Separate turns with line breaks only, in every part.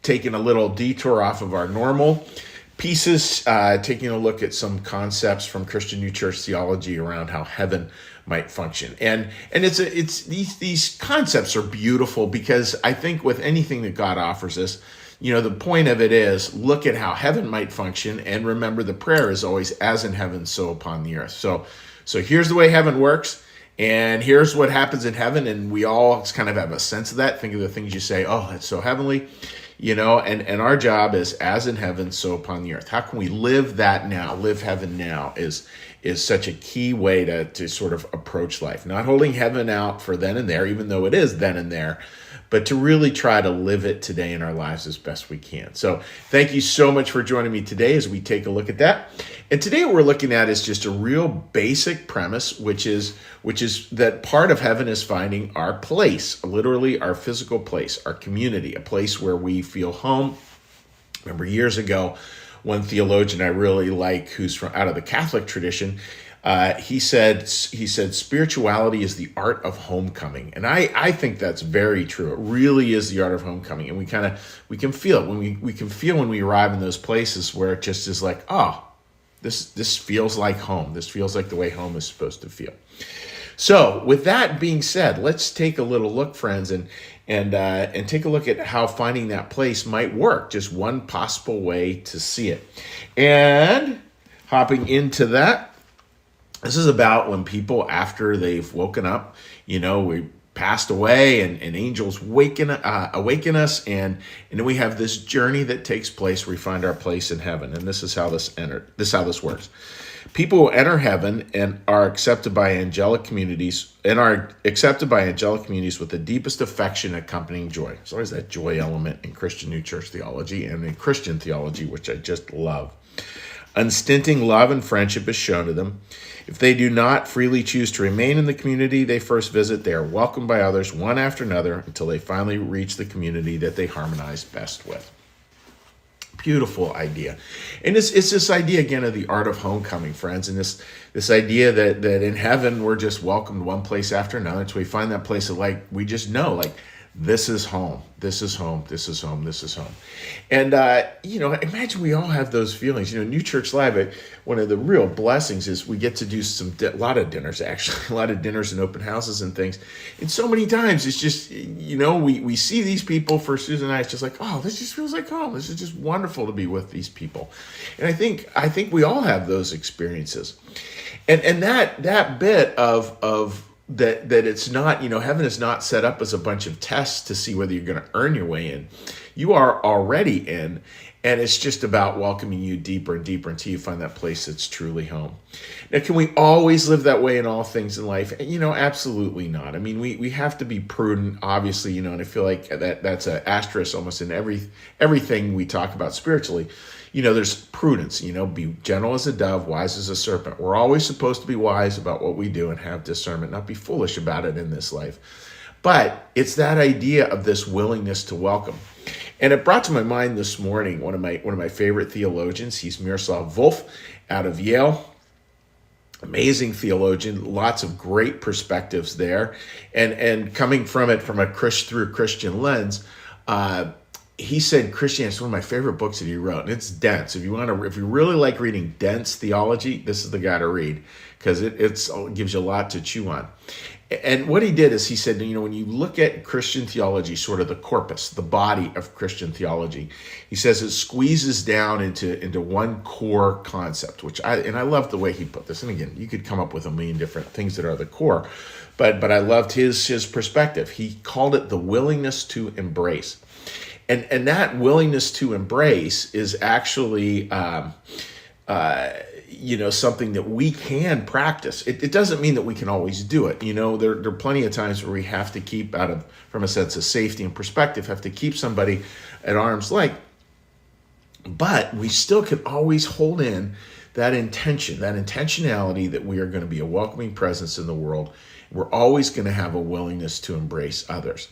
taking a little detour off of our normal pieces, taking a look at some concepts from Christian New Church theology around how heaven might function. And it's these concepts are beautiful, because I think with anything that God offers us, the point of it is look at how heaven might function, and remember the prayer is always as in heaven, so upon the earth. So here's the way heaven works, and here's what happens in heaven, and we all kind of have a sense of that. Think of the things you say, oh, that's so heavenly. And our job is as in heaven, so upon the earth. How can we live that now? Live heaven now is such a key way to sort of approach life. Not holding heaven out for then and there, even though it is then and there, but to really try to live it today in our lives as best we can. So thank you so much for joining me today as we take a look at that. And today what we're looking at is just a real basic premise, which is that part of heaven is finding our place, literally our physical place, our community, a place where we feel home. Remember years ago, one theologian I really like, who's from out of the Catholic tradition, he said spirituality is the art of homecoming. And I think that's very true. It really is the art of homecoming. And we can feel it when we arrive in those places where it just is like, oh, this feels like home. This feels like the way home is supposed to feel. So with that being said, let's take a little look, friends, and take a look at how finding that place might work. Just one possible way to see it. And hopping into that, this is about when people, after they've woken up, we passed away, and angels awaken us, and then we have this journey that takes place where we find our place in heaven. And this is how this works. People will enter heaven and are accepted by angelic communities with the deepest affection accompanying joy. There's always that joy element in Christian New Church theology and in Christian theology, which I just love. Unstinting love and friendship is shown to them. If they do not freely choose to remain in the community they first visit, they are welcomed by others one after another until they finally reach the community that they harmonize best with. Beautiful idea. And it's this idea, again, of the art of homecoming, friends, and this idea that in heaven we're just welcomed one place after another until we find that place that we just know, this is home, this is home, this is home, this is home. And, imagine we all have those feelings. New Church Live, one of the real blessings is we get to do a lot of dinners and open houses and things. And so many times it's just, we see these people. For Susan and I, it's just like, oh, this just feels like home. This is just wonderful to be with these people. And I think we all have those experiences. And that bit of that it's not, heaven is not set up as a bunch of tests to see whether you're going to earn your way in. You are already in, and it's just about welcoming you deeper and deeper until you find that place that's truly home. Now, can we always live that way in all things in life? Absolutely not. I mean, we have to be prudent, obviously, and I feel like that's an asterisk almost in everything we talk about spiritually. There's prudence, be gentle as a dove, wise as a serpent. We're always supposed to be wise about what we do and have discernment, not be foolish about it in this life. But it's that idea of this willingness to welcome. And it brought to my mind this morning one of my favorite theologians. He's Miroslav Volf out of Yale. Amazing theologian, lots of great perspectives there. And coming from it from through a Christian lens, he said Christianity is one of my favorite books that he wrote, and it's dense. If you really like reading dense theology, this is the guy to read, because it gives you a lot to chew on. And what he did is he said, when you look at Christian theology, sort of the corpus, the body of Christian theology, he says it squeezes down into one core concept, and I love the way he put this. And again, you could come up with a million different things that are the core, but I loved his perspective. He called it the willingness to embrace. And that willingness to embrace is actually, something that we can practice. It doesn't mean that we can always do it. There are plenty of times where we have to keep from a sense of safety and perspective, have to keep somebody at arm's length. But we still can always hold in that intentionality that we are going to be a welcoming presence in the world. We're always going to have a willingness to embrace others.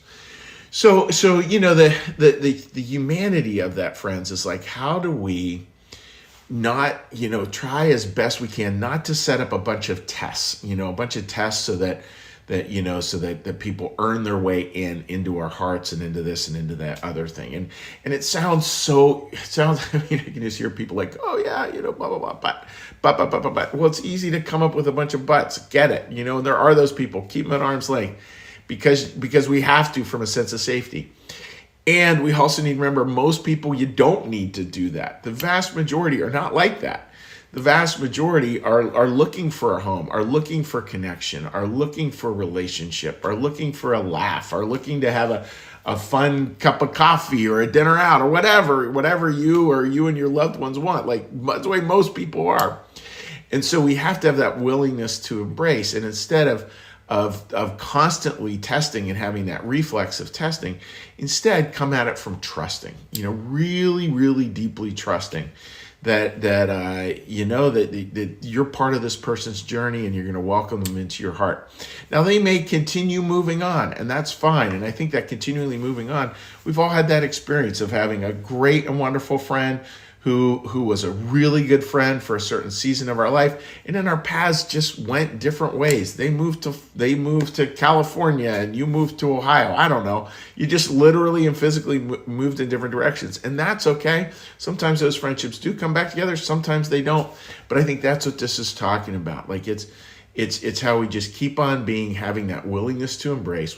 So the humanity of that, friends, is like, how do we not, try as best we can not to set up a bunch of tests, so that that, so that people earn their way into our hearts and into this and into that other thing. And it sounds, you can just hear people like, oh yeah, blah, blah, blah, but. Well, it's easy to come up with a bunch of buts. Get it. And there are those people. Keep them at arm's length because we have to, from a sense of safety. And we also need to remember, most people, you don't need to do that. The vast majority are not like that. The vast majority are looking for a home, are looking for connection, are looking for relationship, are looking for a laugh, are looking to have a fun cup of coffee or a dinner out or whatever you and your loved ones want. Like, that's the way most people are. And so we have to have that willingness to embrace. And instead of constantly testing and having that reflex of testing, instead come at it from trusting, really, really deeply trusting that you're part of this person's journey and you're going to welcome them into your heart. Now, they may continue moving on, and that's fine. And I think that continually moving on, we've all had that experience of having a great and wonderful friend who was a really good friend for a certain season of our life, and then our paths just went different ways. They moved to California, and you moved to Ohio. I don't know. You just literally and physically moved in different directions, and that's okay. Sometimes those friendships do come back together. Sometimes they don't. But I think that's what this is talking about. Like it's how we just keep on having that willingness to embrace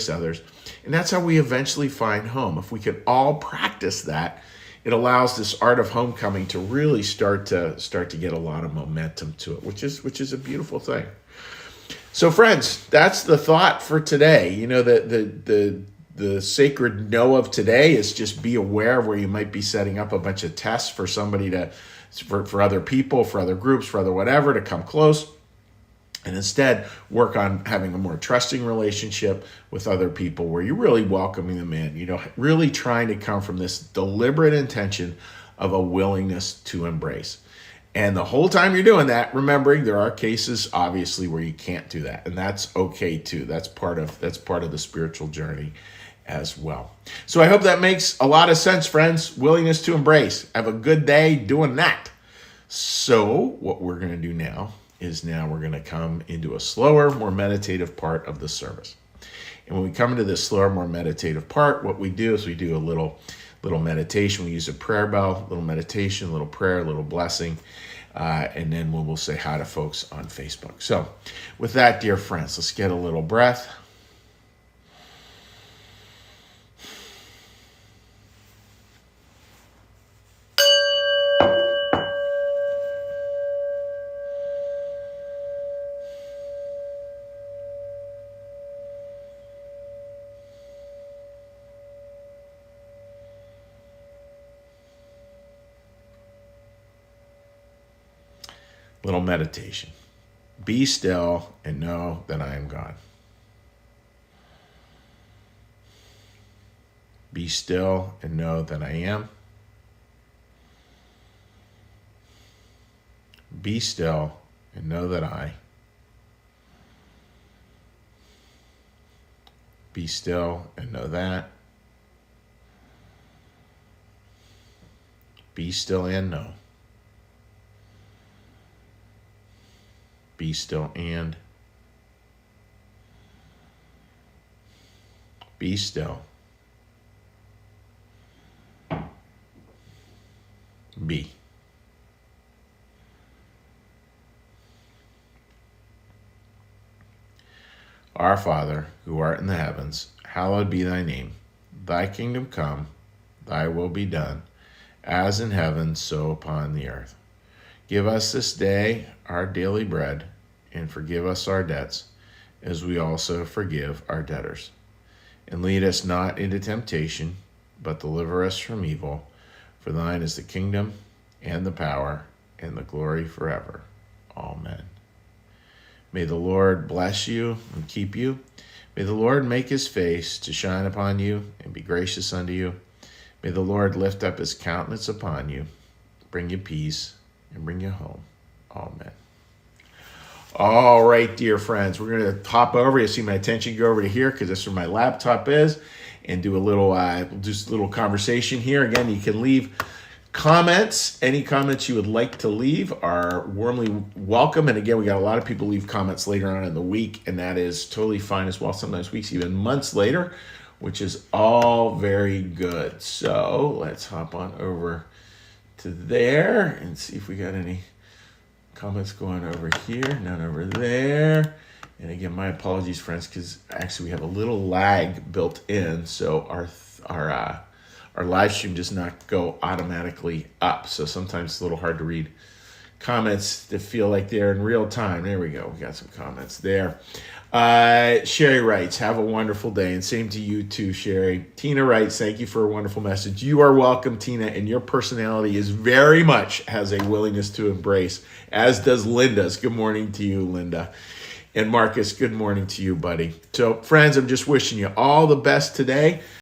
others, and that's how we eventually find home. If we could all practice that, it allows this art of homecoming to really start to get a lot of momentum to it, which is a beautiful thing. So, friends, that's the thought for today. The sacred no of today is just be aware of where you might be setting up a bunch of tests for somebody for other people, for other groups, for other whatever to come close. And instead, work on having a more trusting relationship with other people where you're really welcoming them in, really trying to come from this deliberate intention of a willingness to embrace. And the whole time you're doing that, remembering there are cases, obviously, where you can't do that. And that's okay, too. That's part of the spiritual journey as well. So I hope that makes a lot of sense, friends. Willingness to embrace. Have a good day doing that. So what we're going to do now we're going to come into a slower, more meditative part of the service. And when we come into this slower, more meditative part, what we do is we do a little meditation. We use a prayer bell, a little meditation, a little prayer, a little blessing, and then we'll say hi to folks on Facebook. So with that, dear friends, let's get a little breath. Little meditation. Be still and know that I am God. Be still and know that I am. Be still and know that I. Be still and know that. Be still and know. Be still and. Be still. Be. Our Father, who art in the heavens, hallowed be thy name. Thy kingdom come, thy will be done, as in heaven, so upon the earth. Give us this day our daily bread, and forgive us our debts, as we also forgive our debtors. And lead us not into temptation, but deliver us from evil. For thine is the kingdom, and the power, and the glory forever. Amen. May the Lord bless you and keep you. May the Lord make his face to shine upon you and be gracious unto you. May the Lord lift up his countenance upon you, bring you peace, and bring you home. Amen. All right, dear friends, we're going to hop over. You see my attention go over to here because that's where my laptop is, and do a little conversation here. Again, you can leave Comments, any comments you would like to leave are warmly welcome. And again, we got a lot of people leave comments later on in the week, and that is totally fine as well. Sometimes weeks, even months later, which is all very good. So let's hop on over to there and see if we got any comments going over here, none over there. And again, my apologies, friends, because actually we have a little lag built in, so our live stream does not go automatically up. So sometimes it's a little hard to read comments that feel like they're in real time. There we go. We got some comments there. Sherry writes, have a wonderful day. And same to you too, Sherry. Tina writes, thank you for a wonderful message. You are welcome, Tina. And your personality is very much has a willingness to embrace, as does Linda's. Good morning to you, Linda. And Marcus, good morning to you, buddy. So friends, I'm just wishing you all the best today.